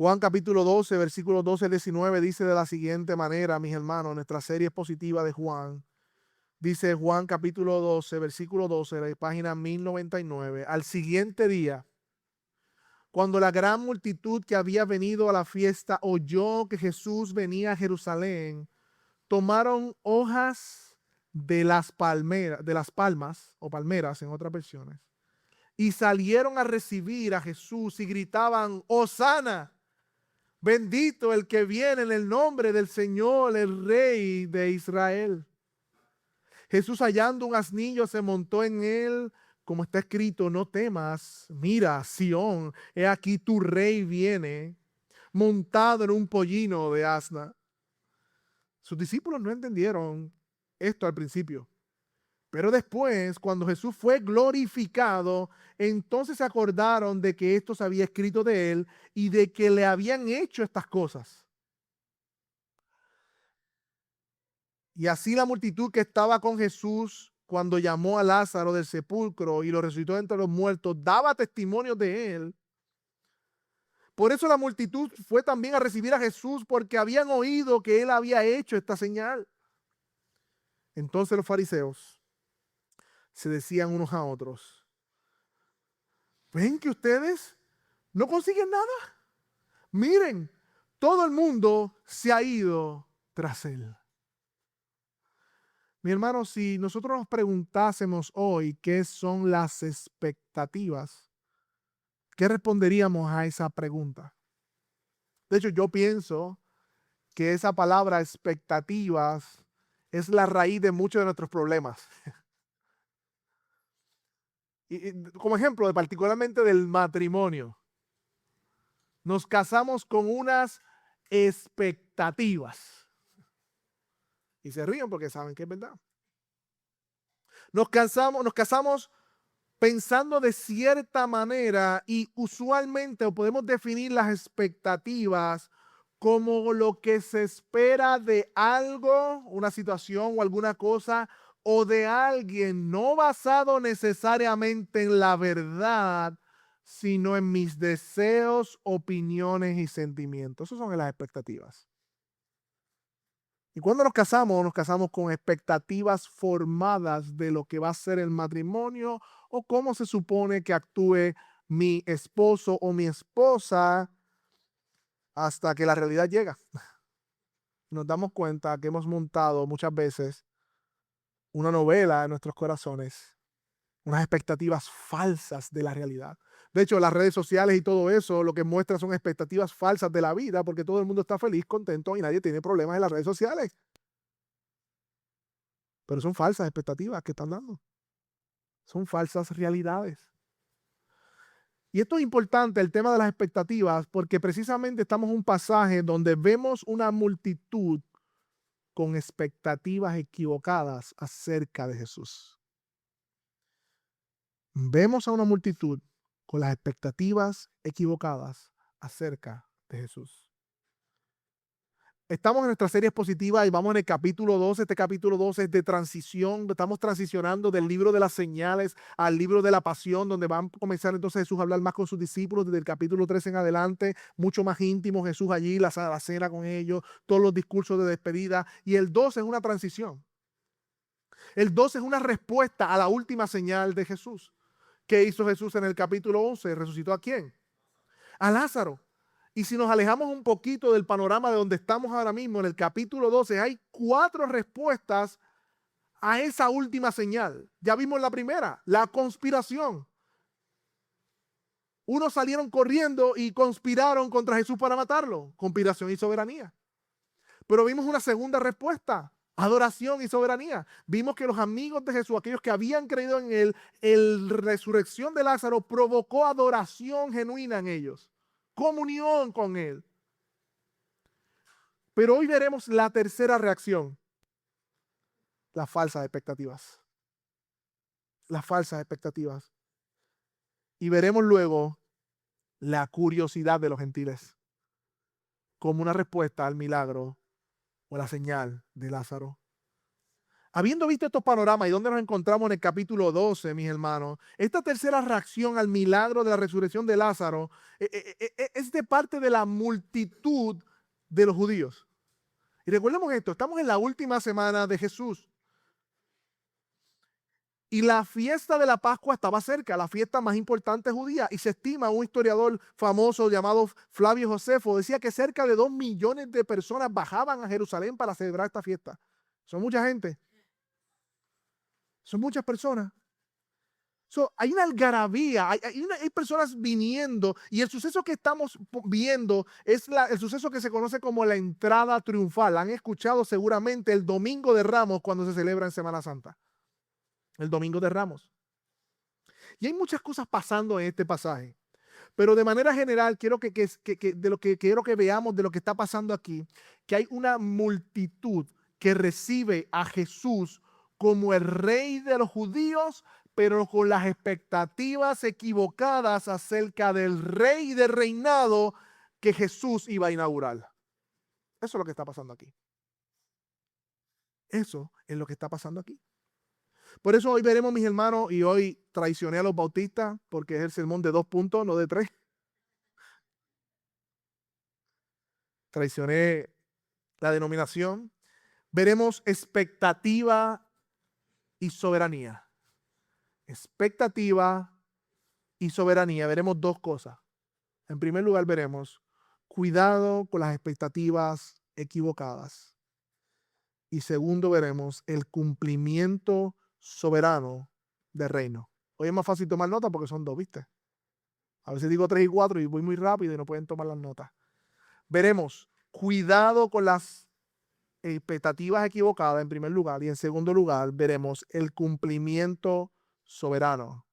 Juan capítulo 12, versículos 12 al 19 dice de la siguiente manera, mis hermanos, nuestra serie expositiva de Juan. Dice Juan capítulo 12, versículo 12, de la página 1099. Al siguiente día, cuando la gran multitud que había venido a la fiesta oyó que Jesús venía a Jerusalén, tomaron hojas de las palmas o palmeras en otras versiones, y salieron a recibir a Jesús y gritaban: Hosana, bendito el que viene en el nombre del Señor, el Rey de Israel. Jesús, hallando un asnillo, se montó en él, como está escrito: no temas, mira, Sión, he aquí tu rey viene, montado en un pollino de asna. Sus discípulos no entendieron esto al principio, pero después, cuando Jesús fue glorificado, entonces se acordaron de que esto se había escrito de él y de que le habían hecho estas cosas. Y así la multitud que estaba con Jesús cuando llamó a Lázaro del sepulcro y lo resucitó entre los muertos, daba testimonio de él. Por eso la multitud fue también a recibir a Jesús, porque habían oído que él había hecho esta señal. Entonces los fariseos se decían unos a otros: ¿ven que ustedes no consiguen nada? Miren, todo el mundo se ha ido tras él. Mi hermano, si nosotros nos preguntásemos hoy qué son las expectativas, ¿qué responderíamos a esa pregunta? De hecho, yo pienso que esa palabra expectativas es la raíz de muchos de nuestros problemas. Como ejemplo, particularmente del matrimonio. Nos casamos con unas expectativas. Y se ríen porque saben que es verdad. Nos casamos pensando de cierta manera, y usualmente podemos definir las expectativas como lo que se espera de algo, una situación o alguna cosa, o de alguien, no basado necesariamente en la verdad, sino en mis deseos, opiniones y sentimientos. Esas son las expectativas. Y cuando nos casamos con expectativas formadas de lo que va a ser el matrimonio o cómo se supone que actúe mi esposo o mi esposa, hasta que la realidad llega. Nos damos cuenta que hemos montado muchas veces una novela en nuestros corazones, unas expectativas falsas de la realidad. De hecho, las redes sociales y todo eso lo que muestra son expectativas falsas de la vida, porque todo el mundo está feliz, contento y nadie tiene problemas en las redes sociales. Pero son falsas expectativas que están dando. Son falsas realidades. Y esto es importante, el tema de las expectativas, porque precisamente estamos en un pasaje donde vemos una multitud con expectativas equivocadas acerca de Jesús. Vemos a una multitud con las expectativas equivocadas acerca de Jesús. Estamos en nuestra serie expositiva y vamos en el capítulo 12. Este capítulo 12 es de transición. Estamos transicionando del libro de las señales al libro de la pasión, donde va a comenzar entonces Jesús a hablar más con sus discípulos desde el capítulo 13 en adelante, mucho más íntimo Jesús allí, la cena con ellos, todos los discursos de despedida. Y el 12 es una transición. El 12 es una respuesta a la última señal de Jesús. ¿Qué hizo Jesús en el capítulo 11? ¿Resucitó a quién? A Lázaro. Y si nos alejamos un poquito del panorama de donde estamos ahora mismo, en el capítulo 12 hay 4 respuestas a esa última señal. Ya vimos la primera, la conspiración. Unos salieron corriendo y conspiraron contra Jesús para matarlo. Conspiración y soberanía. Pero vimos una segunda respuesta, adoración y soberanía. Vimos que los amigos de Jesús, aquellos que habían creído en él, la resurrección de Lázaro provocó adoración genuina en ellos. Comunión con él. Pero hoy veremos la tercera reacción, las falsas expectativas. Las falsas expectativas. Y veremos luego la curiosidad de los gentiles como una respuesta al milagro o la señal de Lázaro. Habiendo visto estos panoramas y donde nos encontramos en el capítulo 12, mis hermanos, esta tercera reacción al milagro de la resurrección de Lázaro es de parte de la multitud de los judíos. Y recordemos esto, estamos en la última semana de Jesús. Y la fiesta de la Pascua estaba cerca, la fiesta más importante judía. Y se estima, un historiador famoso llamado Flavio Josefo decía que cerca de 2 millones de personas bajaban a Jerusalén para celebrar esta fiesta. Son mucha gente. Son muchas personas. Hay una algarabía, hay personas viniendo y el suceso que estamos viendo es el suceso que se conoce como la entrada triunfal. Han escuchado seguramente el Domingo de Ramos cuando se celebra en Semana Santa. El Domingo de Ramos. Y hay muchas cosas pasando en este pasaje. Pero de manera general, quiero quiero que veamos de lo que está pasando aquí, que hay una multitud que recibe a Jesús como el rey de los judíos, pero con las expectativas equivocadas acerca del rey de reinado que Jesús iba a inaugurar. Eso es lo que está pasando aquí. Eso es lo que está pasando aquí. Por eso hoy veremos, mis hermanos, y hoy traicioné a los bautistas, porque es el sermón de 2 puntos, no de 3. Traicioné la denominación. Veremos expectativa y soberanía. Expectativa y soberanía. Veremos 2 cosas. En primer lugar, veremos cuidado con las expectativas equivocadas. Y segundo, veremos el cumplimiento soberano del reino. Hoy es más fácil tomar nota porque son 2, ¿viste? A veces digo 3 y 4 y voy muy rápido y no pueden tomar las notas. Veremos cuidado con las expectativas equivocadas en primer lugar, y en segundo lugar veremos el cumplimiento soberano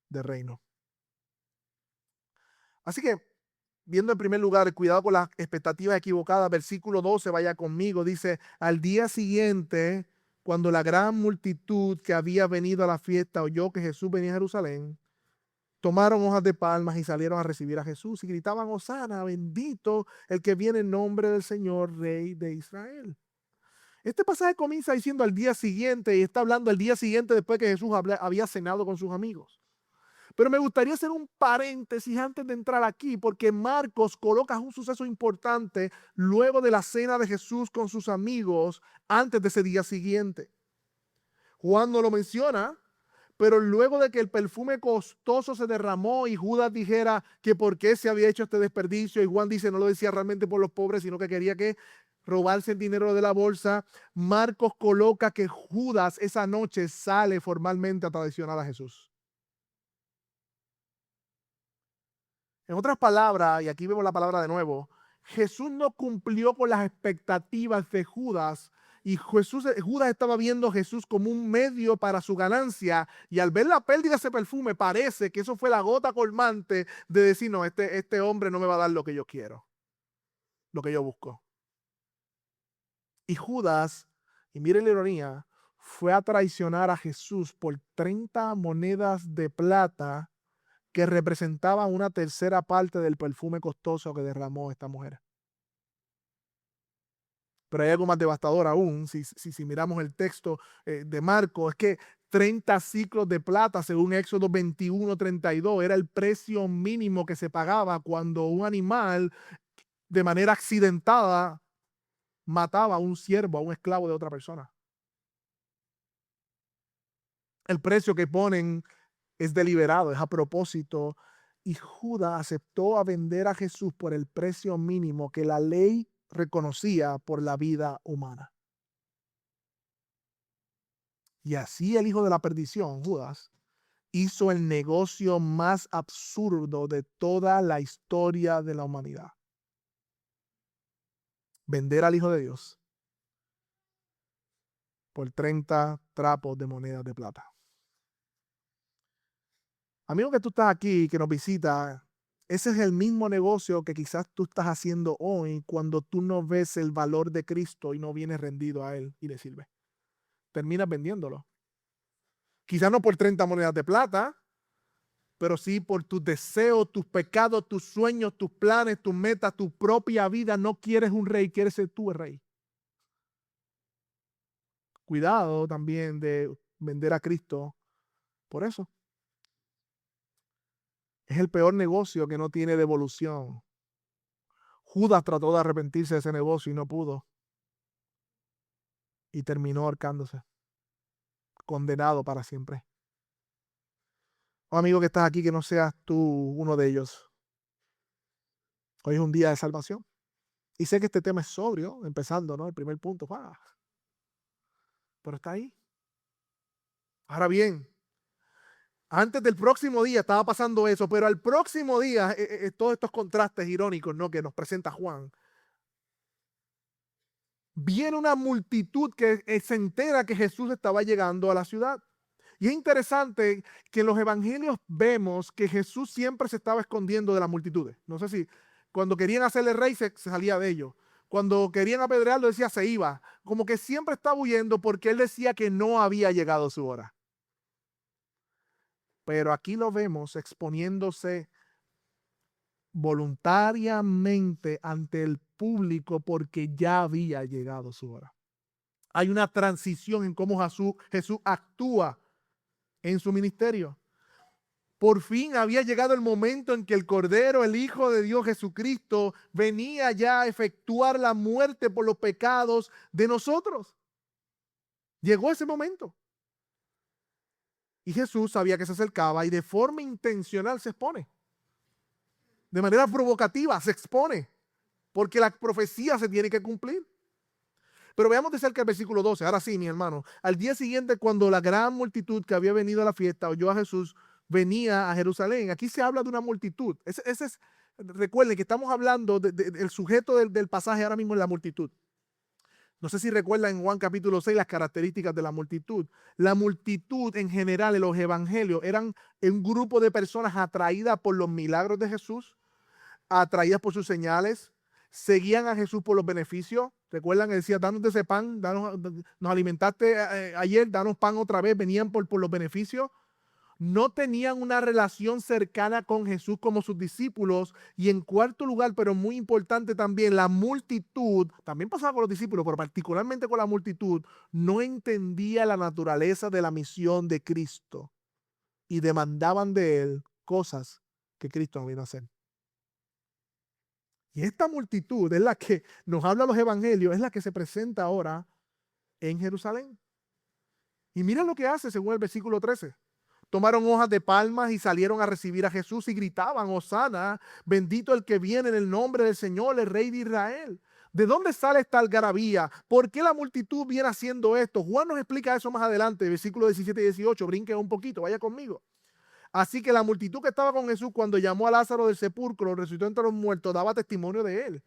del reino. Así que, viendo en primer lugar, cuidado con las expectativas equivocadas, versículo 12, vaya conmigo, dice, al día siguiente, cuando la gran multitud que había venido a la fiesta oyó que Jesús venía a Jerusalén, tomaron hojas de palmas y salieron a recibir a Jesús y gritaban, Hosana, bendito el que viene en nombre del Señor, Rey de Israel. Este pasaje comienza diciendo al día siguiente y está hablando al día siguiente después que Jesús había cenado con sus amigos. Pero me gustaría hacer un paréntesis antes de entrar aquí, porque Marcos coloca un suceso importante luego de la cena de Jesús con sus amigos antes de ese día siguiente. Juan no lo menciona, pero luego de que el perfume costoso se derramó y Judas dijera que por qué se había hecho este desperdicio, y Juan dice no lo decía realmente por los pobres, sino que quería que robarse el dinero de la bolsa, Marcos coloca que Judas esa noche sale formalmente a traicionar a Jesús. En otras palabras, y aquí vemos la palabra de nuevo, Jesús no cumplió con las expectativas de Judas, y Judas estaba viendo a Jesús como un medio para su ganancia, y al ver la pérdida de ese perfume parece que eso fue la gota colmante de decir, no, este hombre no me va a dar lo que yo quiero, lo que yo busco. Y Judas, y miren la ironía, fue a traicionar a Jesús por 30 monedas de plata que representaban una tercera parte del perfume costoso que derramó esta mujer. Pero hay algo más devastador aún, si miramos el texto de Marcos, es que 30 ciclos de plata, según Éxodo 21:32, era el precio mínimo que se pagaba cuando un animal de manera accidentada mataba a un siervo, a un esclavo de otra persona. El precio que ponen es deliberado, es a propósito. Y Judas aceptó a vender a Jesús por el precio mínimo que la ley reconocía por la vida humana. Y así el hijo de la perdición, Judas, hizo el negocio más absurdo de toda la historia de la humanidad. Vender al Hijo de Dios por 30 trapos de monedas de plata. Amigo que tú estás aquí, que nos visita, ese es el mismo negocio que quizás tú estás haciendo hoy cuando tú no ves el valor de Cristo y no vienes rendido a Él y le sirves. Terminas vendiéndolo. Quizás no por 30 monedas de plata, pero sí por tus deseos, tus pecados, tus sueños, tus planes, tus metas, tu propia vida. No quieres un rey, quieres ser tú el rey. Cuidado también de vender a Cristo por eso. Es el peor negocio que no tiene devolución. Judas trató de arrepentirse de ese negocio y no pudo. Y terminó ahorcándose, condenado para siempre. Oh, amigo que estás aquí, que no seas tú uno de ellos. Hoy es un día de salvación. Y sé que este tema es sobrio, empezando, ¿no? El primer punto. Pero está ahí. Ahora bien, antes del próximo día estaba pasando eso, pero al próximo día, todos estos contrastes irónicos, ¿no?, que nos presenta Juan, viene una multitud que se entera que Jesús estaba llegando a la ciudad. Y es interesante que en los evangelios vemos que Jesús siempre se estaba escondiendo de las multitudes. No sé si cuando querían hacerle rey se salía de ellos. Cuando querían apedrearlo decía se iba. Como que siempre estaba huyendo porque él decía que no había llegado su hora. Pero aquí lo vemos exponiéndose voluntariamente ante el público porque ya había llegado su hora. Hay una transición en cómo Jesús actúa en su ministerio. Por fin había llegado el momento en que el Cordero, el Hijo de Dios Jesucristo, venía ya a efectuar la muerte por los pecados de nosotros. Llegó ese momento. Y Jesús sabía que se acercaba y de forma intencional se expone. De manera provocativa se expone. Porque la profecía se tiene que cumplir. Pero veamos de cerca el versículo 12. Ahora sí, mi hermano. Al día siguiente, cuando la gran multitud que había venido a la fiesta oyó a Jesús, venía a Jerusalén. Aquí se habla de una multitud. Recuerden que estamos hablando del sujeto del pasaje ahora mismo en la multitud. No sé si recuerdan en Juan capítulo 6 las características de la multitud. La multitud en general en los evangelios eran un grupo de personas atraídas por los milagros de Jesús, atraídas por sus señales, seguían a Jesús por los beneficios. Recuerdan que decía, danos de ese pan, nos alimentaste ayer, danos pan otra vez. Venían por los beneficios. No tenían una relación cercana con Jesús como sus discípulos. Y en cuarto lugar, pero muy importante también, la multitud, también pasaba con los discípulos, pero particularmente con la multitud, no entendía la naturaleza de la misión de Cristo y demandaban de él cosas que Cristo no vino a hacer. Y esta multitud es la que nos habla los evangelios, es la que se presenta ahora en Jerusalén. Y mira lo que hace según el versículo 13. Tomaron hojas de palmas y salieron a recibir a Jesús y gritaban, Hosana, bendito el que viene en el nombre del Señor, el Rey de Israel. ¿De dónde sale esta algarabía? ¿Por qué la multitud viene haciendo esto? Juan nos explica eso más adelante, versículos 17 y 18. Brinque un poquito, vaya conmigo. Así que la multitud que estaba con Jesús cuando llamó a Lázaro del sepulcro, resucitó entre los muertos, daba testimonio de él.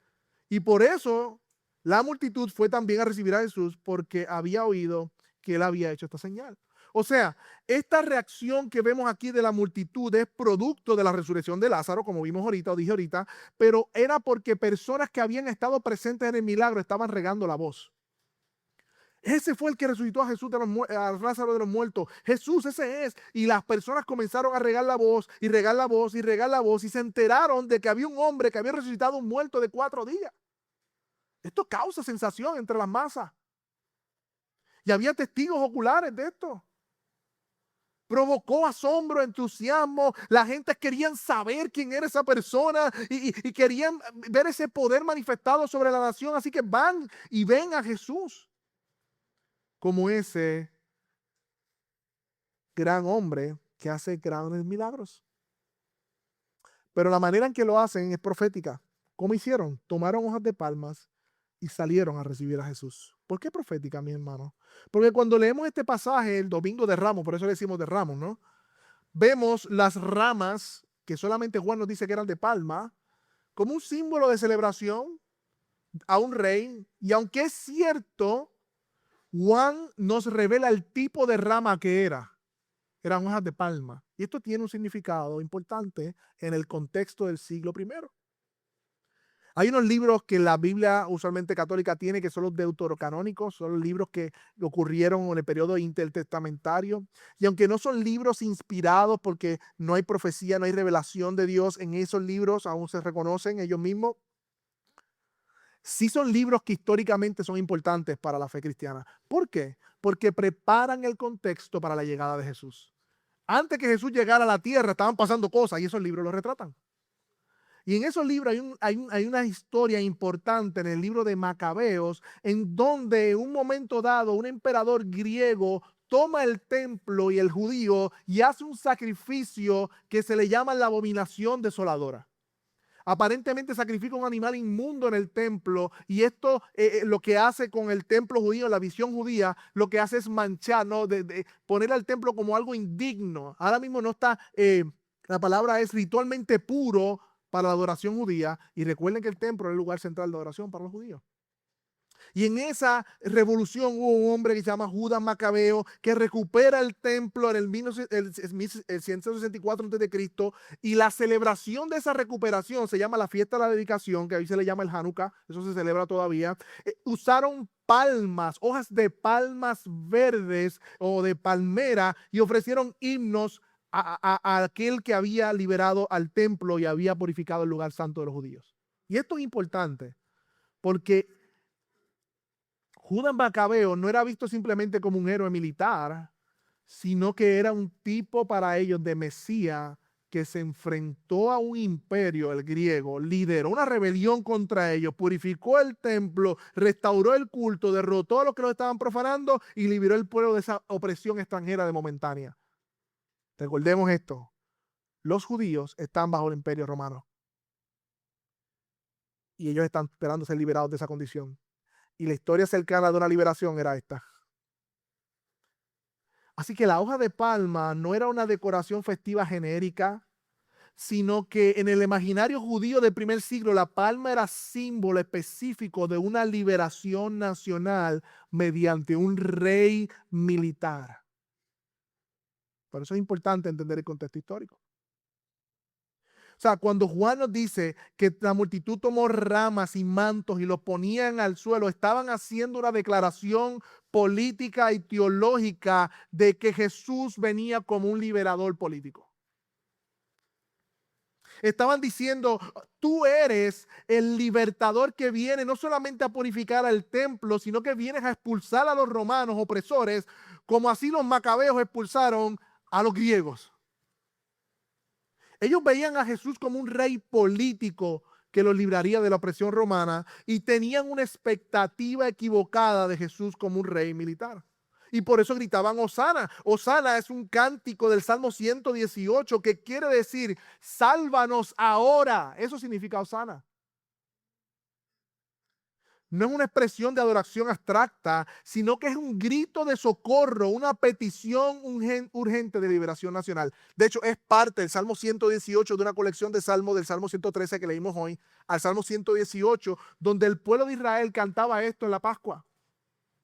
Y por eso la multitud fue también a recibir a Jesús porque había oído que él había hecho esta señal. O sea, esta reacción que vemos aquí de la multitud es producto de la resurrección de Lázaro, como vimos ahorita o dije ahorita, pero era porque personas que habían estado presentes en el milagro estaban regando la voz. Ese fue el que resucitó a Jesús a Lázaro de los muertos. Jesús, ese es. Y las personas comenzaron a regar la voz y regar la voz y regar la voz y se enteraron de que había un hombre que había resucitado un muerto de 4 días. Esto causa sensación entre las masas. Y había testigos oculares de esto. Provocó asombro, entusiasmo. La gente querían saber quién era esa persona y querían ver ese poder manifestado sobre la nación. Así que van y ven a Jesús como ese gran hombre que hace grandes milagros. Pero la manera en que lo hacen es profética. ¿Cómo hicieron? Tomaron hojas de palmas y salieron a recibir a Jesús. ¿Por qué profética, mi hermano? Porque cuando leemos este pasaje el domingo de Ramos, por eso le decimos de Ramos, ¿no? Vemos las ramas, que solamente Juan nos dice que eran de palma, como un símbolo de celebración a un rey. Y aunque es cierto, Juan nos revela el tipo de rama que era. Eran hojas de palma. Y esto tiene un significado importante en el contexto del siglo I. Hay unos libros que la Biblia usualmente católica tiene que son los deuterocanónicos, son los libros que ocurrieron en el periodo intertestamentario. Y aunque no son libros inspirados porque no hay profecía, no hay revelación de Dios en esos libros, aún se reconocen ellos mismos. Sí son libros que históricamente son importantes para la fe cristiana. ¿Por qué? Porque preparan el contexto para la llegada de Jesús. Antes que Jesús llegara a la tierra estaban pasando cosas y esos libros lo retratan. Y en esos libros hay una historia importante en el libro de Macabeos, en donde en un momento dado un emperador griego toma el templo y el judío y hace un sacrificio que se le llama la abominación desoladora. Aparentemente sacrifica un animal inmundo en el templo y esto lo que hace con el templo judío, la visión judía, lo que hace es manchar, ¿no? de poner al templo como algo indigno. Ahora mismo no está, la palabra es ritualmente puro para la adoración judía, y recuerden que el templo es el lugar central de adoración para los judíos. Y en esa revolución hubo un hombre que se llama Judas Macabeo, que recupera el templo en el 164 a.C. Y la celebración de esa recuperación se llama la fiesta de la dedicación, que ahí se le llama el Hanukkah, eso se celebra todavía. Usaron palmas, hojas de palmas verdes o de palmera, y ofrecieron himnos a aquel que había liberado al templo y había purificado el lugar santo de los judíos. Y esto es importante porque Judas Macabeo no era visto simplemente como un héroe militar, sino que era un tipo para ellos de Mesías que se enfrentó a un imperio, el griego, lideró una rebelión contra ellos, purificó el templo, restauró el culto, derrotó a los que lo estaban profanando y liberó el pueblo de esa opresión extranjera de momentánea. Recordemos esto, los judíos están bajo el imperio romano y ellos están esperando ser liberados de esa condición. Y la historia cercana de una liberación era esta. Así que la hoja de palma no era una decoración festiva genérica, sino que en el imaginario judío del primer siglo la palma era símbolo específico de una liberación nacional mediante un rey militar. Por eso es importante entender el contexto histórico. O sea, cuando Juan nos dice que la multitud tomó ramas y mantos y los ponían al suelo, estaban haciendo una declaración política y teológica de que Jesús venía como un liberador político. Estaban diciendo, tú eres el libertador que viene no solamente a purificar al templo, sino que vienes a expulsar a los romanos opresores, como así los macabeos expulsaron a los griegos. Ellos veían a Jesús como un rey político que los libraría de la opresión romana y tenían una expectativa equivocada de Jesús como un rey militar. Y por eso gritaban Hosana. Hosana es un cántico del Salmo 118 que quiere decir, sálvanos ahora. Eso significa Hosana. No es una expresión de adoración abstracta, sino que es un grito de socorro, una petición urgente de liberación nacional. De hecho, es parte del Salmo 118 de una colección de salmos del Salmo 113 que leímos hoy, al Salmo 118, donde el pueblo de Israel cantaba esto en la Pascua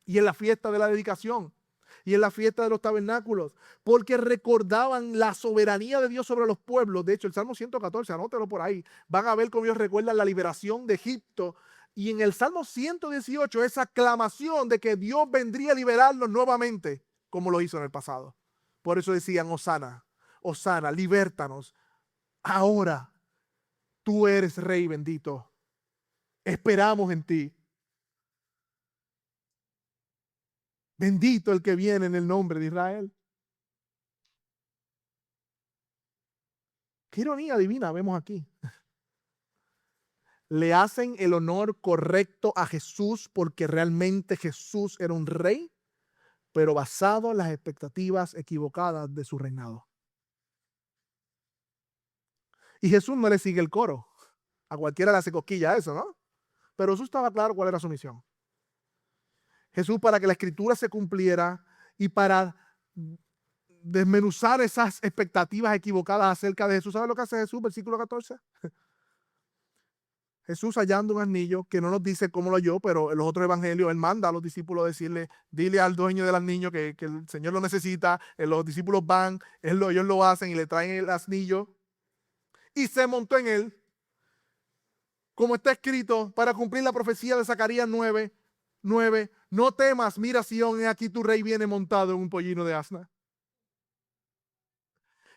y en la fiesta de la dedicación y en la fiesta de los tabernáculos, porque recordaban la soberanía de Dios sobre los pueblos. De hecho, el Salmo 114, anótelo por ahí, van a ver cómo ellos recuerdan la liberación de Egipto. Y en el Salmo 118, esa aclamación de que Dios vendría a liberarlos nuevamente, como lo hizo en el pasado. Por eso decían, Hosana, Hosana, libértanos. Ahora tú eres Rey bendito. Esperamos en ti. Bendito el que viene en el nombre de Israel. Qué ironía divina vemos aquí. Le hacen el honor correcto a Jesús porque realmente Jesús era un rey, pero basado en las expectativas equivocadas de su reinado. Y Jesús no le sigue el coro. A cualquiera le hace cosquilla eso, ¿no? Pero Jesús estaba claro cuál era su misión. Jesús, para que la escritura se cumpliera y para desmenuzar esas expectativas equivocadas acerca de Jesús. ¿Sabe lo que hace Jesús? Versículo 14. Jesús hallando un anillo, que no nos dice cómo lo halló, pero en los otros evangelios él manda a los discípulos a decirle, dile al dueño del anillo que el Señor lo necesita. Los discípulos van, ellos lo hacen y le traen el anillo y se montó en él, como está escrito, para cumplir la profecía de Zacarías 9:9. No temas, mira Sión, aquí tu rey viene montado en un pollino de asna.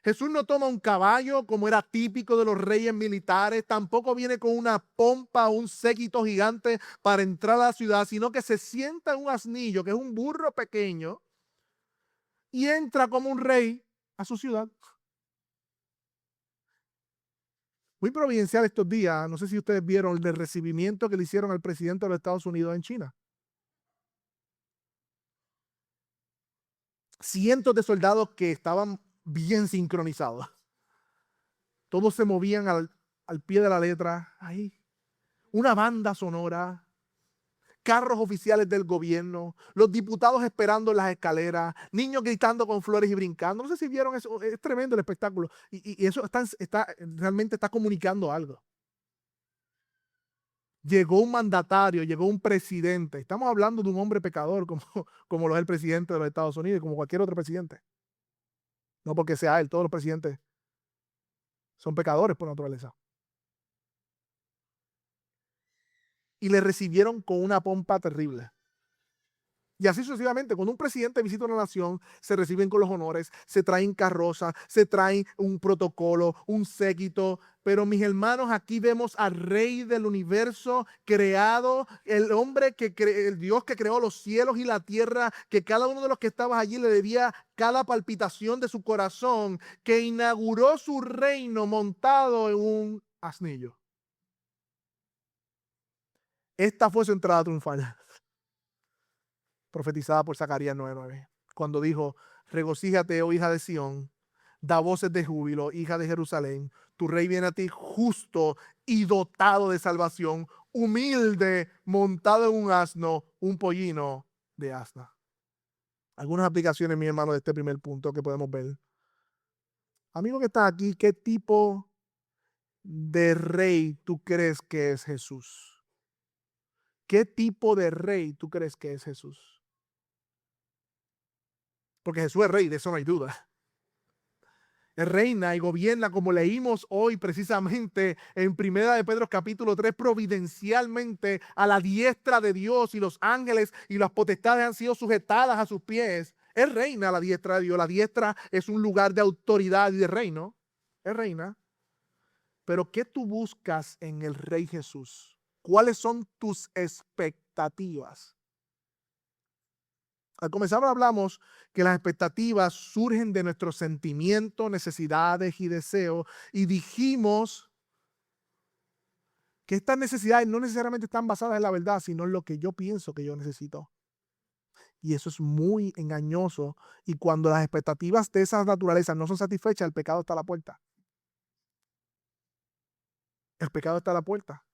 Jesús no toma un caballo como era típico de los reyes militares, tampoco viene con una pompa o un séquito gigante para entrar a la ciudad, sino que se sienta en un asnillo, que es un burro pequeño, y entra como un rey a su ciudad. Muy providencial estos días, no sé si ustedes vieron el recibimiento que le hicieron al presidente de los Estados Unidos en China. Cientos de soldados que estaban bien sincronizados. Todos se movían al pie de la letra. Ahí. Una banda sonora. Carros oficiales del gobierno. Los diputados esperando en las escaleras. Niños gritando con flores y brincando. No sé si vieron eso. Es tremendo el espectáculo. Y eso realmente está comunicando algo. Llegó un mandatario, llegó un presidente. Estamos hablando de un hombre pecador como lo es el presidente de los Estados Unidos y como cualquier otro presidente. No porque sea él, todos los presidentes son pecadores por naturaleza. Y le recibieron con una pompa terrible. Y así sucesivamente, cuando un presidente visita una nación, se reciben con los honores, se traen carrozas, se traen un protocolo, un séquito. Pero mis hermanos, aquí vemos al rey del universo creado, el hombre el Dios que creó los cielos y la tierra, que cada uno de los que estaba allí le debía cada palpitación de su corazón, que inauguró su reino montado en un asnillo. Esta fue su entrada triunfal, profetizada por Zacarías 9:9, cuando dijo: regocíjate, oh hija de Sión, da voces de júbilo, hija de Jerusalén, tu rey viene a ti justo y dotado de salvación, humilde, montado en un asno, un pollino de asna. Algunas aplicaciones, mi hermano, de este primer punto que podemos ver. Amigo que está aquí, ¿qué tipo de rey tú crees que es Jesús? ¿Qué tipo de rey tú crees que es Jesús? Porque Jesús es rey, de eso no hay duda. Él reina y gobierna, como leímos hoy precisamente en Primera de Pedro capítulo 3, providencialmente a la diestra de Dios, y los ángeles y las potestades han sido sujetadas a sus pies. Él reina a la diestra de Dios. La diestra es un lugar de autoridad y de reino. Él reina. Pero ¿qué tú buscas en el Rey Jesús? ¿Cuáles son tus expectativas? Al comenzar hablamos que las expectativas surgen de nuestros sentimientos, necesidades y deseos, y dijimos que estas necesidades no necesariamente están basadas en la verdad, sino en lo que yo pienso que yo necesito. Y eso es muy engañoso, y cuando las expectativas de esa naturaleza no son satisfechas, el pecado está a la puerta. El pecado está a la puerta.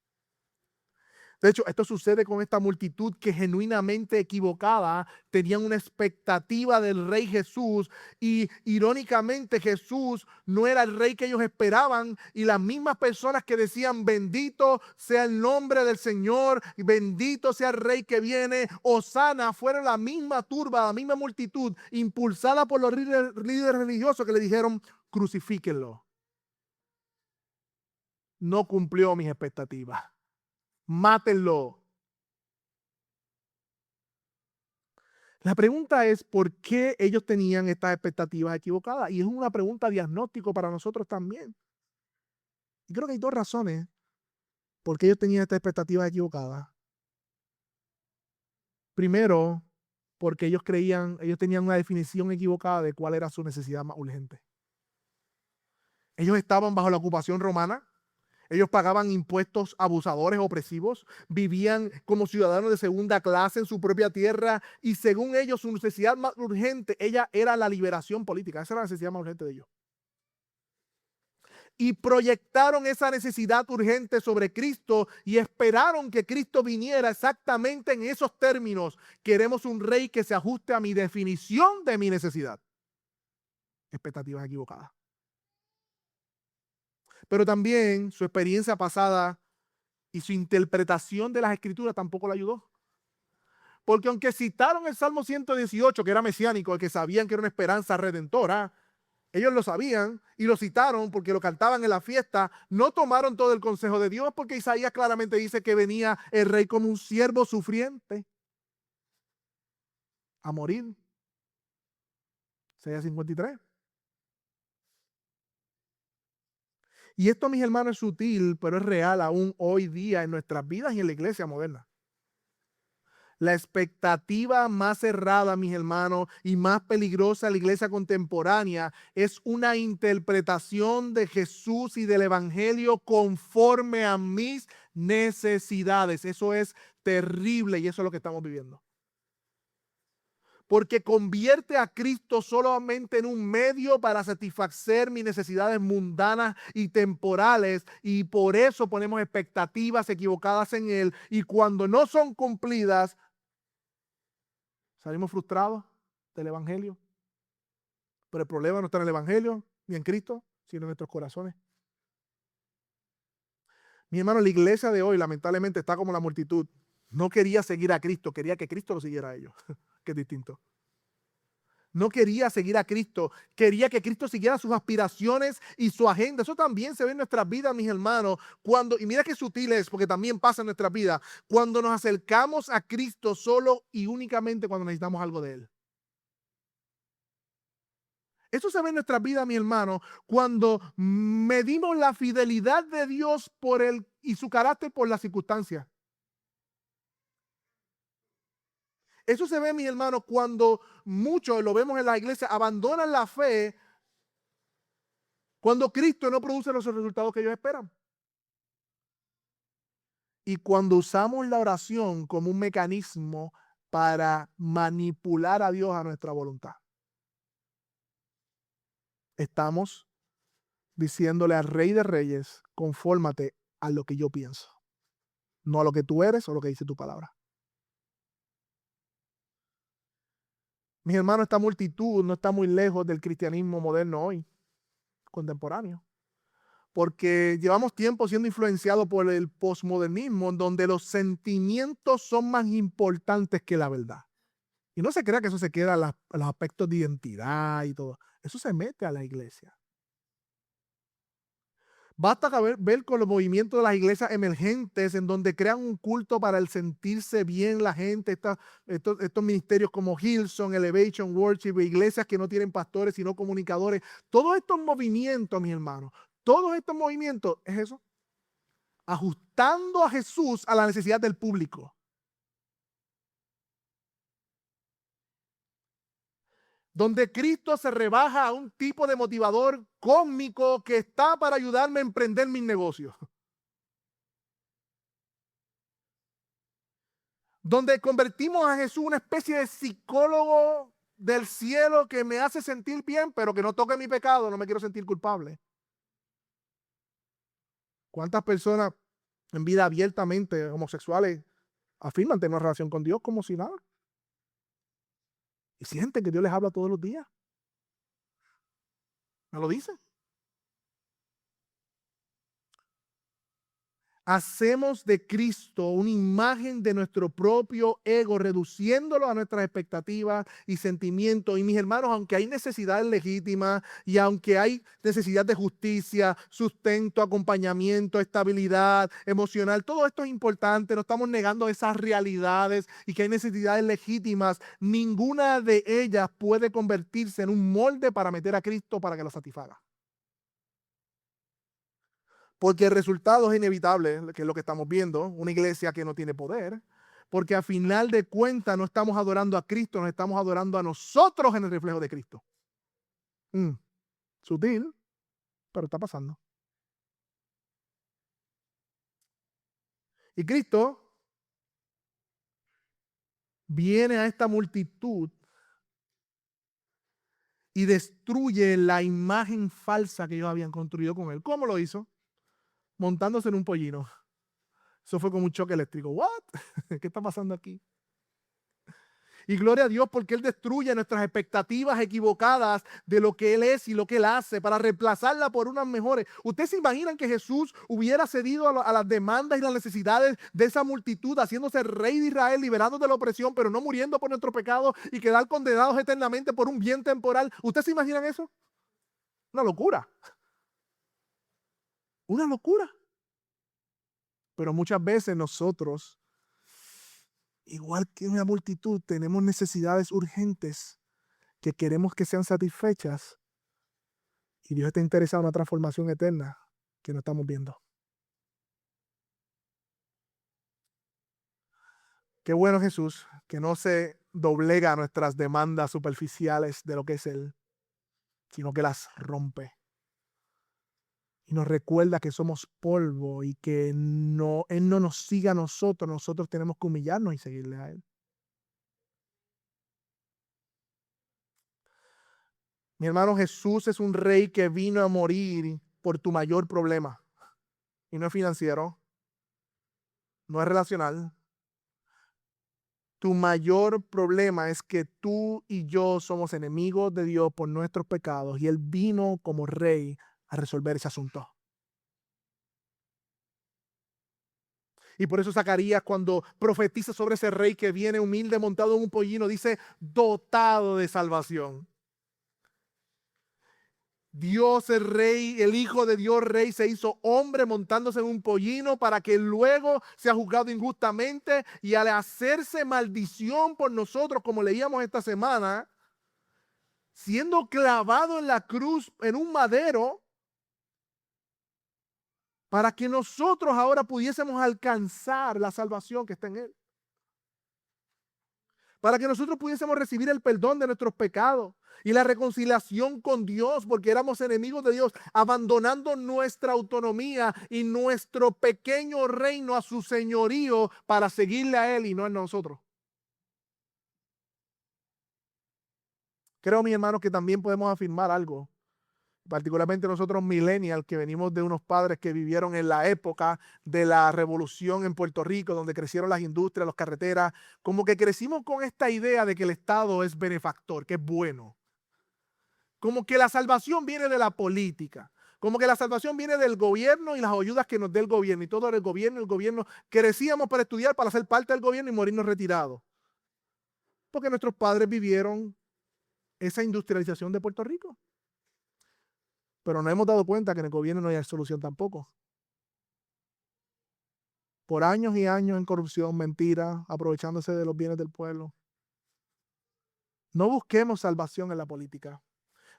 De hecho, esto sucede con esta multitud que genuinamente equivocada tenían una expectativa del Rey Jesús, y irónicamente Jesús no era el rey que ellos esperaban, y las mismas personas que decían bendito sea el nombre del Señor, bendito sea el Rey que viene, hosana, fueron la misma turba, la misma multitud impulsada por los líderes religiosos que le dijeron crucifíquenlo. No cumplió mis expectativas. Mátenlo. La pregunta es por qué ellos tenían estas expectativas equivocadas. Y es una pregunta diagnóstico para nosotros también. Y creo que hay dos razones por qué ellos tenían estas expectativas equivocadas. Primero, porque ellos tenían una definición equivocada de cuál era su necesidad más urgente. Ellos estaban bajo la ocupación romana. Ellos pagaban impuestos abusadores, opresivos, vivían como ciudadanos de segunda clase en su propia tierra, y según ellos su necesidad más urgente, ella era la liberación política. Esa era la necesidad más urgente de ellos. Y proyectaron esa necesidad urgente sobre Cristo y esperaron que Cristo viniera exactamente en esos términos. Queremos un rey que se ajuste a mi definición de mi necesidad. Expectativas equivocadas. Pero también su experiencia pasada y su interpretación de las escrituras tampoco le ayudó. Porque aunque citaron el Salmo 118, que era mesiánico, el que sabían que era una esperanza redentora, ellos lo sabían y lo citaron porque lo cantaban en la fiesta, no tomaron todo el consejo de Dios, porque Isaías claramente dice que venía el rey como un siervo sufriente a morir. Isaías 53. Y esto, mis hermanos, es sutil, pero es real aún hoy día en nuestras vidas y en la iglesia moderna. La expectativa más cerrada, mis hermanos, y más peligrosa de la iglesia contemporánea es una interpretación de Jesús y del Evangelio conforme a mis necesidades. Eso es terrible y eso es lo que estamos viviendo. Porque convierte a Cristo solamente en un medio para satisfacer mis necesidades mundanas y temporales, y por eso ponemos expectativas equivocadas en Él, y cuando no son cumplidas, salimos frustrados del Evangelio. Pero el problema no está en el Evangelio ni en Cristo, sino en nuestros corazones. Mi hermano, la iglesia de hoy lamentablemente está como la multitud. No quería seguir a Cristo, quería que Cristo lo siguiera a ellos. Que es distinto. No quería seguir a Cristo, quería que Cristo siguiera sus aspiraciones y su agenda. Eso también se ve en nuestras vidas, mis hermanos. Y mira qué sutil es, porque también pasa en nuestras vidas, cuando nos acercamos a Cristo solo y únicamente cuando necesitamos algo de Él. Eso se ve en nuestras vidas, mi hermano, cuando medimos la fidelidad de Dios por él y su carácter por las circunstancias. Eso se ve, mi hermano, cuando muchos, lo vemos en la iglesia, abandonan la fe cuando Cristo no produce los resultados que ellos esperan. Y cuando usamos la oración como un mecanismo para manipular a Dios a nuestra voluntad. Estamos diciéndole al Rey de Reyes, confórmate a lo que yo pienso, no a lo que tú eres o lo que dice tu palabra. Mis hermanos, esta multitud no está muy lejos del cristianismo moderno hoy, contemporáneo, porque llevamos tiempo siendo influenciados por el posmodernismo, donde los sentimientos son más importantes que la verdad. Y no se crea que eso se queda a los aspectos de identidad y todo. Eso se mete a la iglesia. Basta ver con los movimientos de las iglesias emergentes en donde crean un culto para el sentirse bien la gente, estos ministerios como Hillsong, Elevation Worship, iglesias que no tienen pastores sino comunicadores. Todos estos movimientos, mis hermanos, todos estos movimientos es eso, ajustando a Jesús a la necesidad del público. Donde Cristo se rebaja a un tipo de motivador cósmico que está para ayudarme a emprender mis negocios. Donde convertimos a Jesús en una especie de psicólogo del cielo que me hace sentir bien, pero que no toque mi pecado, no me quiero sentir culpable. ¿Cuántas personas en vida abiertamente homosexuales afirman tener una relación con Dios como si nada? Y sienten que Dios les habla todos los días. ¿Me lo dicen? Hacemos de Cristo una imagen de nuestro propio ego, reduciéndolo a nuestras expectativas y sentimientos. Y mis hermanos, aunque hay necesidades legítimas y aunque hay necesidad de justicia, sustento, acompañamiento, estabilidad emocional, todo esto es importante. No estamos negando esas realidades y que hay necesidades legítimas. Ninguna de ellas puede convertirse en un molde para meter a Cristo para que lo satisfaga. Porque el resultado es inevitable, que es lo que estamos viendo, una iglesia que no tiene poder, porque a final de cuentas no estamos adorando a Cristo, nos estamos adorando a nosotros en el reflejo de Cristo. Sutil, pero está pasando. Y Cristo viene a esta multitud y destruye la imagen falsa que ellos habían construido con él. ¿Cómo lo hizo? Montándose en un pollino. Eso fue como un choque eléctrico. ¿What? ¿Qué está pasando aquí? Y gloria a Dios porque Él destruye nuestras expectativas equivocadas de lo que Él es y lo que Él hace para reemplazarla por unas mejores. ¿Ustedes se imaginan que Jesús hubiera cedido a las demandas y las necesidades de esa multitud, haciéndose rey de Israel, liberándonos de la opresión, pero no muriendo por nuestro pecado y quedar condenados eternamente por un bien temporal? ¿Ustedes se imaginan eso? Una locura. Una locura. Pero muchas veces nosotros, igual que una multitud, tenemos necesidades urgentes que queremos que sean satisfechas y Dios está interesado en una transformación eterna que no estamos viendo. Qué bueno Jesús, que no se doblega a nuestras demandas superficiales de lo que es Él, sino que las rompe. Y nos recuerda que somos polvo y que no, Él no nos siga a nosotros, nosotros tenemos que humillarnos y seguirle a Él. Mi hermano, Jesús es un rey que vino a morir por tu mayor problema. Y no es financiero, no es relacional. Tu mayor problema es que tú y yo somos enemigos de Dios por nuestros pecados y Él vino como rey a resolver ese asunto. Y por eso Zacarías, cuando profetiza sobre ese rey que viene humilde montado en un pollino, dice dotado de salvación. Dios el rey, el hijo de Dios rey, se hizo hombre montándose en un pollino para que luego sea juzgado injustamente, y al hacerse maldición por nosotros, como leíamos esta semana, siendo clavado en la cruz, en un madero, para que nosotros ahora pudiésemos alcanzar la salvación que está en Él. Para que nosotros pudiésemos recibir el perdón de nuestros pecados y la reconciliación con Dios, porque éramos enemigos de Dios, abandonando nuestra autonomía y nuestro pequeño reino a su señorío para seguirle a Él y no a nosotros. Creo, mis hermanos, que también podemos afirmar algo, particularmente nosotros millennials, que venimos de unos padres que vivieron en la época de la revolución en Puerto Rico, donde crecieron las industrias, las carreteras, como que crecimos con esta idea de que el Estado es benefactor, que es bueno. Como que la salvación viene de la política, como que la salvación viene del gobierno y las ayudas que nos dé el gobierno, y todo el gobierno. Crecíamos para estudiar, para ser parte del gobierno y morirnos retirados. Porque nuestros padres vivieron esa industrialización de Puerto Rico. Pero nos hemos dado cuenta que en el gobierno no hay solución tampoco. Por años y años en corrupción, mentira, aprovechándose de los bienes del pueblo. No busquemos salvación en la política.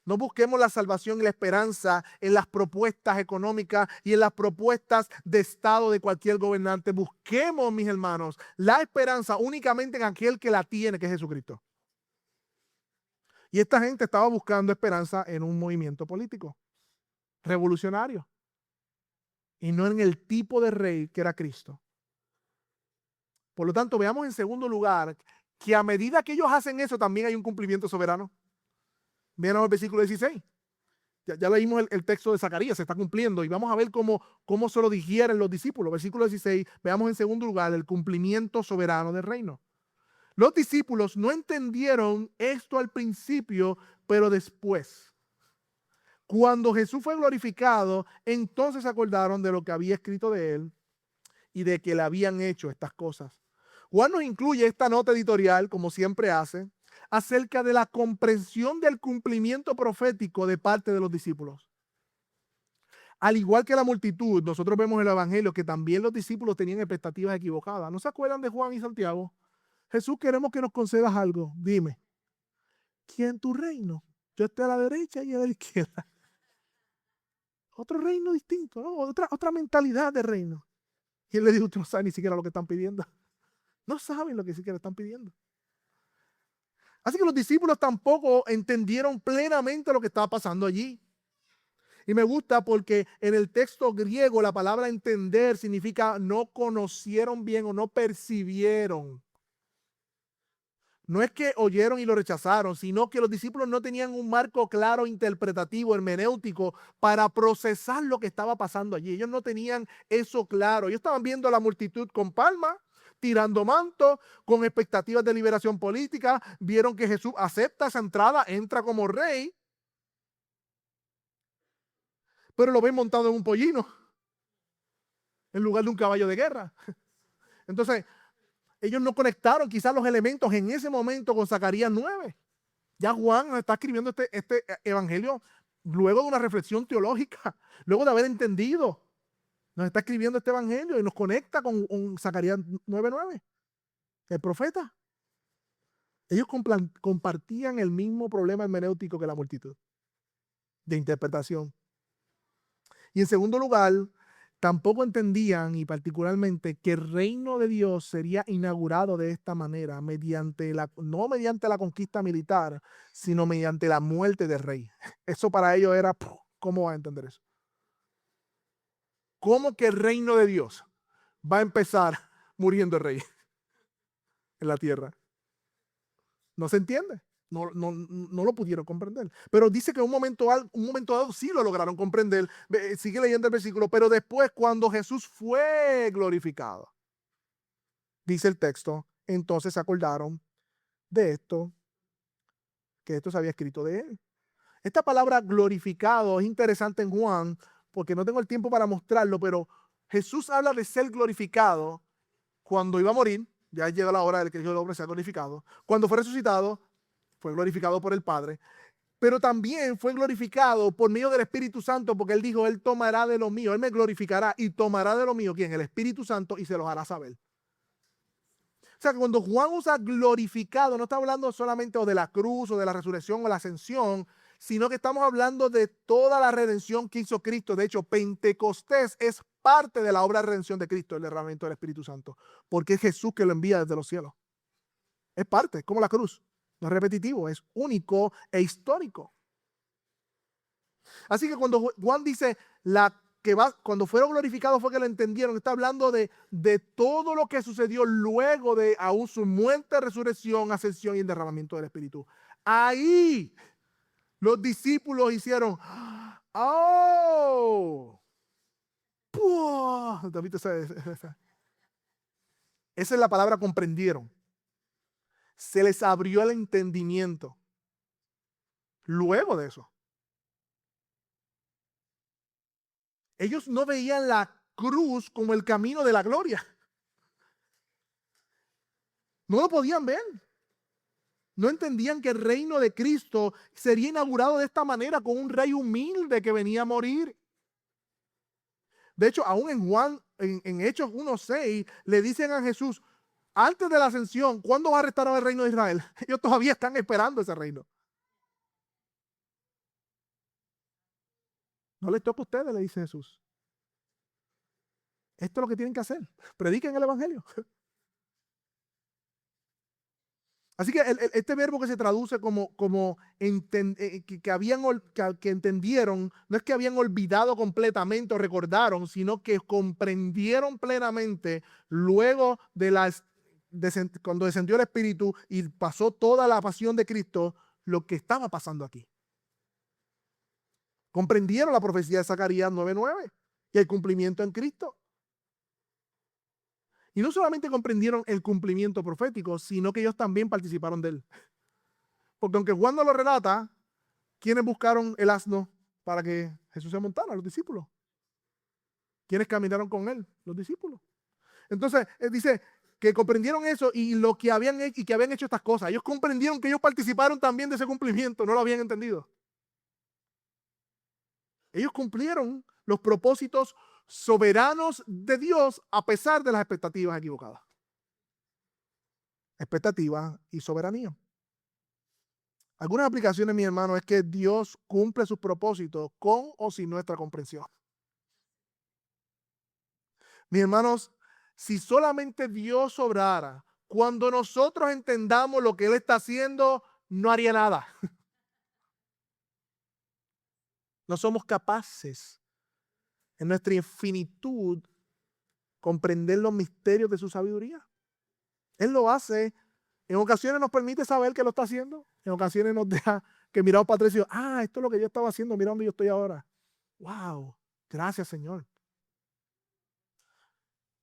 No busquemos la salvación y la esperanza en las propuestas económicas y en las propuestas de Estado de cualquier gobernante. Busquemos, mis hermanos, la esperanza únicamente en aquel que la tiene, que es Jesucristo. Y esta gente estaba buscando esperanza en un movimiento político revolucionario y no en el tipo de rey que era Cristo. Por lo tanto, veamos en segundo lugar que a medida que ellos hacen eso, también hay un cumplimiento soberano. Vean el versículo 16. Ya leímos el texto de Zacarías, se está cumpliendo, y vamos a ver cómo se lo digieren los discípulos. Versículo 16, veamos en segundo lugar el cumplimiento soberano del reino. Los discípulos no entendieron esto al principio, pero después, cuando Jesús fue glorificado, entonces se acordaron de lo que había escrito de él y de que le habían hecho estas cosas. Juan nos incluye esta nota editorial, como siempre hace, acerca de la comprensión del cumplimiento profético de parte de los discípulos. Al igual que la multitud, nosotros vemos en el Evangelio que también los discípulos tenían expectativas equivocadas. ¿No se acuerdan de Juan y Santiago? Jesús, queremos que nos concedas algo. Dime, ¿quién tu reino? Yo estoy a la derecha y a la izquierda. Otro reino distinto, ¿no? Otra mentalidad de reino. Y él le dijo, usted no sabe ni siquiera lo que están pidiendo. No saben lo que siquiera están pidiendo. Así que los discípulos tampoco entendieron plenamente lo que estaba pasando allí. Y me gusta porque en el texto griego la palabra entender significa no conocieron bien o no percibieron. No es que oyeron y lo rechazaron, sino que los discípulos no tenían un marco claro, interpretativo, hermenéutico, para procesar lo que estaba pasando allí. Ellos no tenían eso claro. Ellos estaban viendo a la multitud con palmas, tirando mantos, con expectativas de liberación política. Vieron que Jesús acepta esa entrada, entra como rey, pero lo ven montado en un pollino, en lugar de un caballo de guerra. Entonces, ellos no conectaron quizás los elementos en ese momento con Zacarías 9. Ya Juan nos está escribiendo este evangelio luego de una reflexión teológica, luego de haber entendido. Nos está escribiendo este evangelio y nos conecta con Zacarías 9:9, el profeta. Ellos compartían el mismo problema hermenéutico que la multitud de interpretación. Y en segundo lugar, tampoco entendían, y particularmente, que el reino de Dios sería inaugurado de esta manera, no mediante la conquista militar, sino mediante la muerte del rey. Eso para ellos era, ¿cómo va a entender eso? ¿Cómo que el reino de Dios va a empezar muriendo el rey en la tierra? No se entiende. No lo pudieron comprender. Pero dice que un momento dado sí lo lograron comprender. Sigue leyendo el versículo. Pero después, cuando Jesús fue glorificado, dice el texto, entonces se acordaron de esto, que esto se había escrito de él. Esta palabra glorificado es interesante en Juan, porque no tengo el tiempo para mostrarlo, pero Jesús habla de ser glorificado cuando iba a morir. Ya llegó la hora de que el Hijo del Hombre sea glorificado. Cuando fue resucitado, fue glorificado por el Padre, pero también fue glorificado por medio del Espíritu Santo, porque él dijo, él tomará de lo mío, él me glorificará y tomará de lo mío, ¿quién? El Espíritu Santo, y se los hará saber. O sea, que cuando Juan usa glorificado, no está hablando solamente o de la cruz o de la resurrección o la ascensión, sino que estamos hablando de toda la redención que hizo Cristo. De hecho, Pentecostés es parte de la obra de redención de Cristo, el derramamiento del Espíritu Santo, porque es Jesús que lo envía desde los cielos. Es parte, como la cruz. No es repetitivo, es único e histórico. Así que cuando Juan dice cuando fueron glorificados fue que lo entendieron, está hablando de todo lo que sucedió luego de aún su muerte, resurrección, ascensión y el derramamiento del Espíritu. Ahí los discípulos hicieron, ¡oh! Esa es la palabra comprendieron. Se les abrió el entendimiento. Luego de eso. Ellos no veían la cruz como el camino de la gloria. No lo podían ver. No entendían que el reino de Cristo sería inaugurado de esta manera, con un rey humilde que venía a morir. De hecho, aún en Juan, en Hechos 1:6, le dicen a Jesús, antes de la ascensión, ¿cuándo va a restaurar el reino de Israel? Ellos todavía están esperando ese reino. No les toca a ustedes, le dice Jesús. Esto es lo que tienen que hacer. Prediquen el evangelio. Así que este verbo que se traduce que entendieron, no es que habían olvidado completamente o recordaron, sino que comprendieron plenamente luego cuando descendió el Espíritu y pasó toda la pasión de Cristo, lo que estaba pasando aquí. Comprendieron la profecía de Zacarías 9:9 y el cumplimiento en Cristo. Y no solamente comprendieron el cumplimiento profético, sino que ellos también participaron de él. Porque aunque Juan no lo relata, ¿quiénes buscaron el asno para que Jesús se montara? Los discípulos. ¿Quiénes caminaron con él? Los discípulos. Entonces, dice que comprendieron eso y que habían hecho estas cosas. Ellos comprendieron que ellos participaron también de ese cumplimiento, no lo habían entendido. Ellos cumplieron los propósitos soberanos de Dios a pesar de las expectativas equivocadas. Expectativas y soberanía. Algunas aplicaciones, mi hermano, es que Dios cumple sus propósitos con o sin nuestra comprensión. Mis hermanos, si solamente Dios obrara, cuando nosotros entendamos lo que Él está haciendo, no haría nada. No somos capaces, en nuestra infinitud, comprender los misterios de su sabiduría. Él lo hace. En ocasiones nos permite saber que lo está haciendo. En ocasiones nos deja que miramos para atrás y decimos, esto es lo que yo estaba haciendo, mira dónde yo estoy ahora. Wow, gracias, Señor.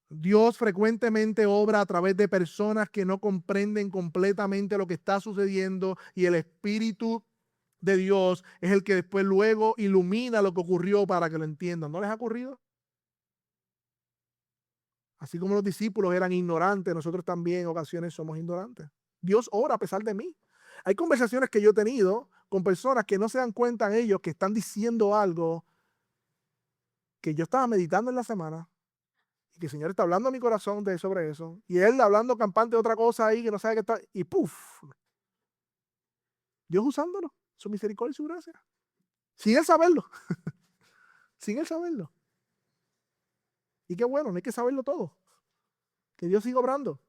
Dios frecuentemente obra a través de personas que no comprenden completamente lo que está sucediendo, y el Espíritu de Dios es el que después luego ilumina lo que ocurrió para que lo entiendan. ¿No les ha ocurrido? Así como los discípulos eran ignorantes, nosotros también en ocasiones somos ignorantes. Dios obra a pesar de mí. Hay conversaciones que yo he tenido con personas que no se dan cuenta ellos que están diciendo algo que yo estaba meditando en la semana, y que el Señor está hablando a mi corazón sobre eso, y Él hablando campante de otra cosa ahí que no sabe qué está, y ¡puf! Dios usándolo, su misericordia y su gracia, sin Él saberlo, sin él saberlo. Y qué bueno, no hay que saberlo todo. Que Dios siga obrando.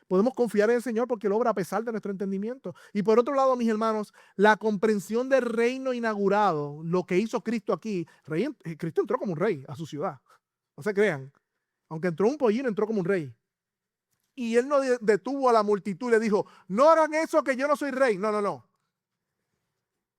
Podemos confiar en el Señor porque Él obra a pesar de nuestro entendimiento. Y por otro lado, mis hermanos, la comprensión del reino inaugurado, lo que hizo Cristo aquí, Cristo entró como un rey a su ciudad. No se crean. Aunque entró un pollino, entró como un rey. Y Él no detuvo a la multitud y le dijo, no hagan eso que yo no soy rey. No, no, no.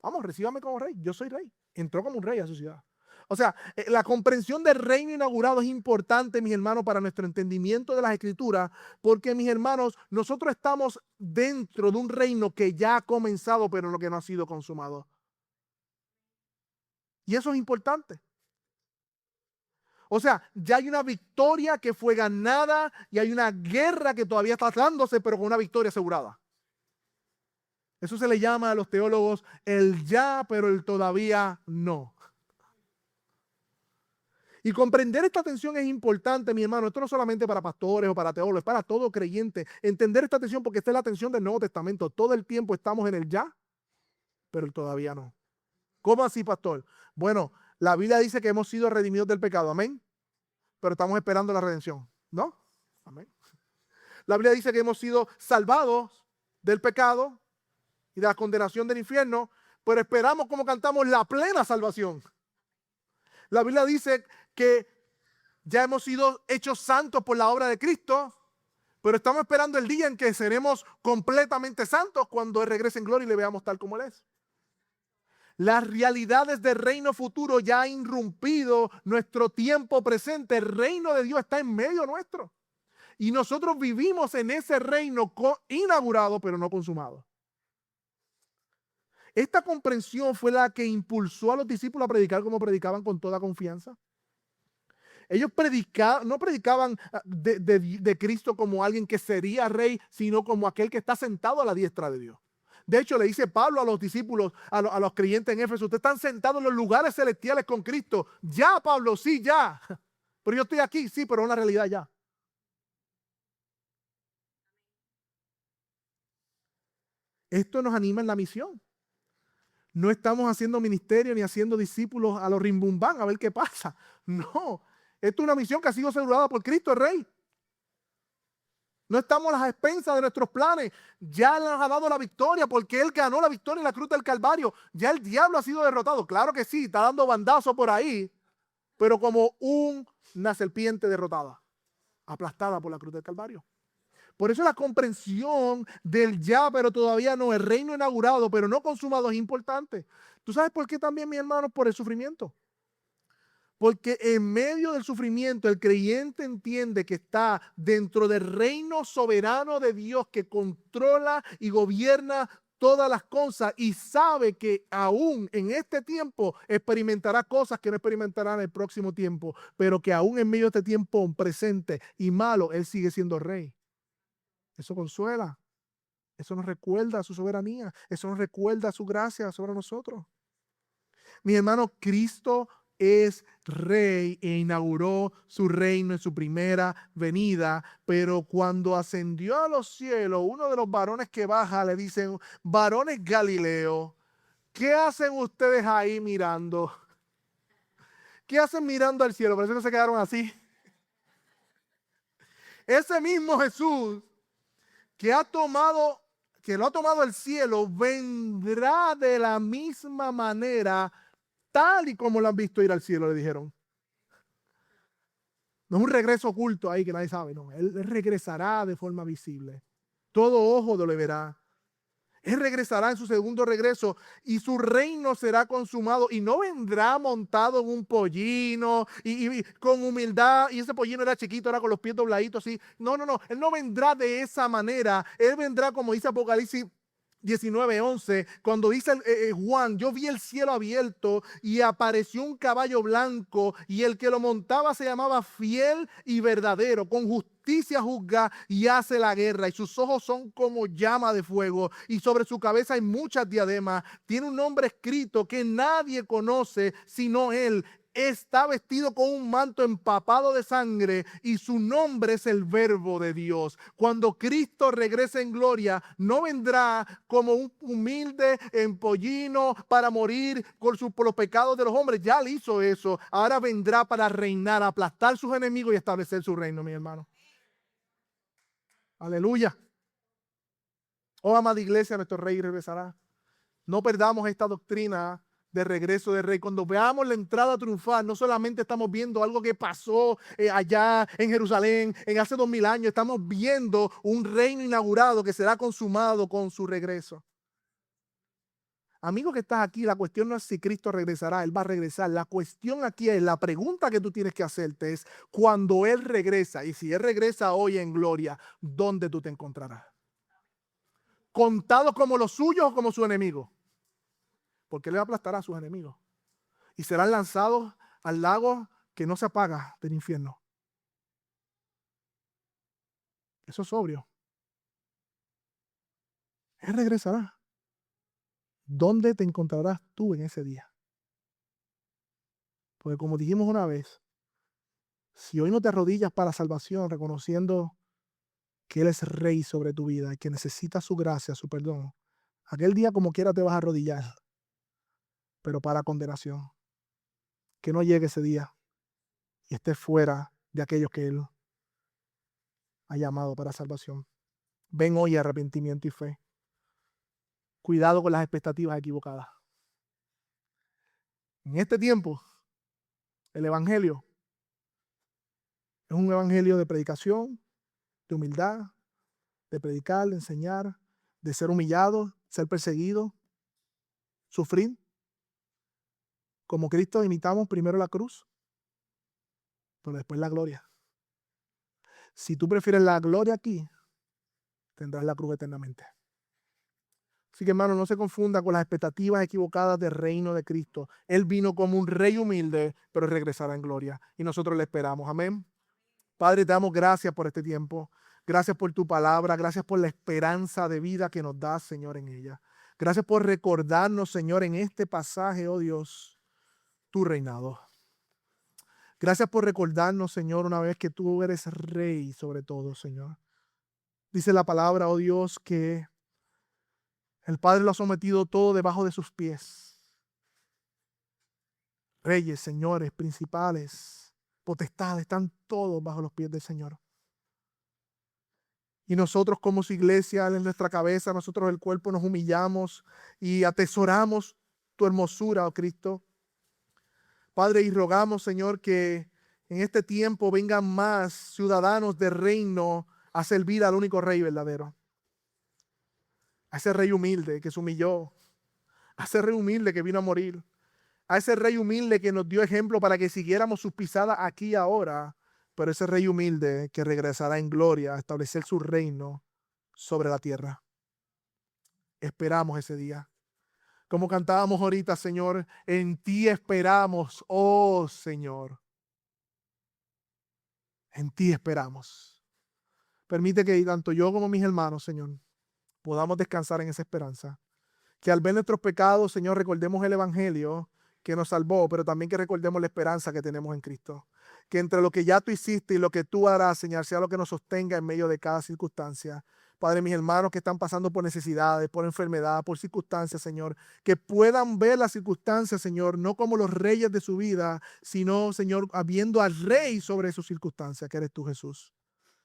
Vamos, recíbame como rey. Yo soy rey. Entró como un rey a su ciudad. O sea, la comprensión del reino inaugurado es importante, mis hermanos, para nuestro entendimiento de las Escrituras, porque, mis hermanos, nosotros estamos dentro de un reino que ya ha comenzado, pero lo que no ha sido consumado. Y eso es importante. O sea, ya hay una victoria que fue ganada y hay una guerra que todavía está dándose, pero con una victoria asegurada. Eso se le llama a los teólogos el ya, pero el todavía no. Y comprender esta tensión es importante, mi hermano. Esto no solamente para pastores o para teólogos, es para todo creyente. Entender esta tensión porque esta es la tensión del Nuevo Testamento. Todo el tiempo estamos en el ya, pero el todavía no. ¿Cómo así, pastor? Bueno, la Biblia dice que hemos sido redimidos del pecado, amén. Pero estamos esperando la redención, ¿no? Amén. La Biblia dice que hemos sido salvados del pecado y de la condenación del infierno, pero esperamos, como cantamos, la plena salvación. La Biblia dice que ya hemos sido hechos santos por la obra de Cristo, pero estamos esperando el día en que seremos completamente santos cuando Él regrese en gloria y le veamos tal como Él es. Las realidades del reino futuro ya han irrumpido nuestro tiempo presente. El reino de Dios está en medio nuestro. Y nosotros vivimos en ese reino inaugurado, pero no consumado. Esta comprensión fue la que impulsó a los discípulos a predicar como predicaban con toda confianza. Ellos no predicaban de Cristo como alguien que sería rey, sino como aquel que está sentado a la diestra de Dios. De hecho, le dice Pablo a los discípulos, a los creyentes en Éfeso, ustedes están sentados en los lugares celestiales con Cristo. Ya, Pablo, sí, ya. Pero yo estoy aquí, sí, pero es una realidad ya. Esto nos anima en la misión. No estamos haciendo ministerio ni haciendo discípulos a los rimbumbán a ver qué pasa. No, esto es una misión que ha sido asegurada por Cristo, el Rey. No estamos a las expensas de nuestros planes. Ya Él nos ha dado la victoria porque Él ganó la victoria en la cruz del Calvario. Ya el diablo ha sido derrotado. Claro que sí, está dando bandazos por ahí, pero como una serpiente derrotada, aplastada por la cruz del Calvario. Por eso la comprensión del ya, pero todavía no, el reino inaugurado, pero no consumado, es importante. ¿Tú sabes por qué también, mi hermano? Por el sufrimiento. Porque en medio del sufrimiento el creyente entiende que está dentro del reino soberano de Dios que controla y gobierna todas las cosas y sabe que aún en este tiempo experimentará cosas que no experimentará en el próximo tiempo, pero que aún en medio de este tiempo presente y malo, Él sigue siendo rey. Eso consuela, eso nos recuerda su soberanía, eso nos recuerda su gracia sobre nosotros. Mi hermano, Cristo es rey e inauguró su reino en su primera venida, pero cuando ascendió a los cielos, uno de los varones que baja le dicen, varones Galileo, ¿qué hacen ustedes ahí mirando? ¿Qué hacen mirando al cielo? Parece que se quedaron así. Ese mismo Jesús que lo ha tomado el cielo, vendrá de la misma manera, tal y como lo han visto ir al cielo, le dijeron. No es un regreso oculto ahí que nadie sabe, no. Él regresará de forma visible. Todo ojo lo verá. Él regresará en su segundo regreso y su reino será consumado y no vendrá montado en un pollino y con humildad. Y ese pollino era chiquito, era con los pies dobladitos así. No, no, no. Él no vendrá de esa manera. Él vendrá como dice Apocalipsis 19:11, cuando dice Juan, yo vi el cielo abierto y apareció un caballo blanco y el que lo montaba se llamaba Fiel y Verdadero, con justicia juzga y hace la guerra y sus ojos son como llama de fuego y sobre su cabeza hay muchas diademas, tiene un nombre escrito que nadie conoce sino él, está vestido con un manto empapado de sangre y su nombre es el Verbo de Dios. Cuando Cristo regrese en gloria, no vendrá como un humilde empollino para morir por los pecados de los hombres. Ya le hizo eso. Ahora vendrá para reinar, aplastar sus enemigos y establecer su reino, mi hermano. Aleluya. Oh, amada iglesia, nuestro rey regresará. No perdamos esta doctrina de regreso del rey. Cuando veamos la entrada triunfal, no solamente estamos viendo algo que pasó allá en Jerusalén en hace 2000 años, estamos viendo un reino inaugurado que será consumado con su regreso. Amigo que estás aquí, la cuestión no es si Cristo regresará, Él va a regresar. La cuestión aquí es, la pregunta que tú tienes que hacerte es, cuando Él regresa, y si Él regresa hoy en gloria, ¿dónde tú te encontrarás? ¿Contado como los suyos o como su enemigo? Porque Él aplastará a sus enemigos y serán lanzados al lago que no se apaga del infierno. Eso es sobrio. Él regresará. ¿Dónde te encontrarás tú en ese día? Porque como dijimos una vez, si hoy no te arrodillas para salvación, reconociendo que Él es rey sobre tu vida y que necesitas su gracia, su perdón, aquel día como quiera te vas a arrodillar, pero para condenación. Que no llegue ese día y estés fuera de aquellos que Él ha llamado para salvación. Ven hoy a arrepentimiento y fe. Cuidado con las expectativas equivocadas. En este tiempo, el evangelio es un evangelio de predicación, de humildad, de predicar, de enseñar, de ser humillado, ser perseguido, sufrir. Como Cristo imitamos primero la cruz, pero después la gloria. Si tú prefieres la gloria aquí, tendrás la cruz eternamente. Así que, hermano, no se confunda con las expectativas equivocadas del reino de Cristo. Él vino como un rey humilde, pero regresará en gloria. Y nosotros le esperamos. Amén. Padre, te damos gracias por este tiempo. Gracias por tu palabra. Gracias por la esperanza de vida que nos das, Señor, en ella. Gracias por recordarnos, Señor, en este pasaje, oh Dios, tu reinado. Gracias por recordarnos, Señor, una vez que tú eres rey sobre todo, Señor. Dice la palabra, oh Dios, que el Padre lo ha sometido todo debajo de sus pies. Reyes, señores, principales, potestades, están todos bajo los pies del Señor. Y nosotros como su iglesia, Él es nuestra cabeza, nosotros el cuerpo nos humillamos y atesoramos tu hermosura, oh Cristo. Padre, y rogamos, Señor, que en este tiempo vengan más ciudadanos del reino a servir al único Rey verdadero. A ese Rey humilde que se humilló, a ese Rey humilde que vino a morir, a ese Rey humilde que nos dio ejemplo para que siguiéramos sus pisadas aquí y ahora, pero ese Rey humilde que regresará en gloria a establecer su reino sobre la tierra. Esperamos ese día. Como cantábamos ahorita, Señor, en ti esperamos, oh Señor. En ti esperamos. Permite que tanto yo como mis hermanos, Señor, podamos descansar en esa esperanza. Que al ver nuestros pecados, Señor, recordemos el evangelio que nos salvó, pero también que recordemos la esperanza que tenemos en Cristo. Que entre lo que ya tú hiciste y lo que tú harás, Señor, sea lo que nos sostenga en medio de cada circunstancia. Padre, mis hermanos que están pasando por necesidades, por enfermedad, por circunstancias, Señor, que puedan ver las circunstancias, Señor, no como los reyes de su vida, sino, Señor, habiendo al Rey sobre sus circunstancias, que eres tú, Jesús.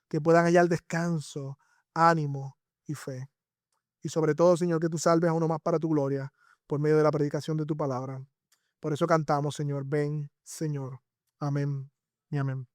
Que puedan hallar descanso, ánimo y fe. Y sobre todo, Señor, que tú salves a uno más para tu gloria por medio de la predicación de tu palabra. Por eso cantamos, Señor, ven, Señor. Amén y amén.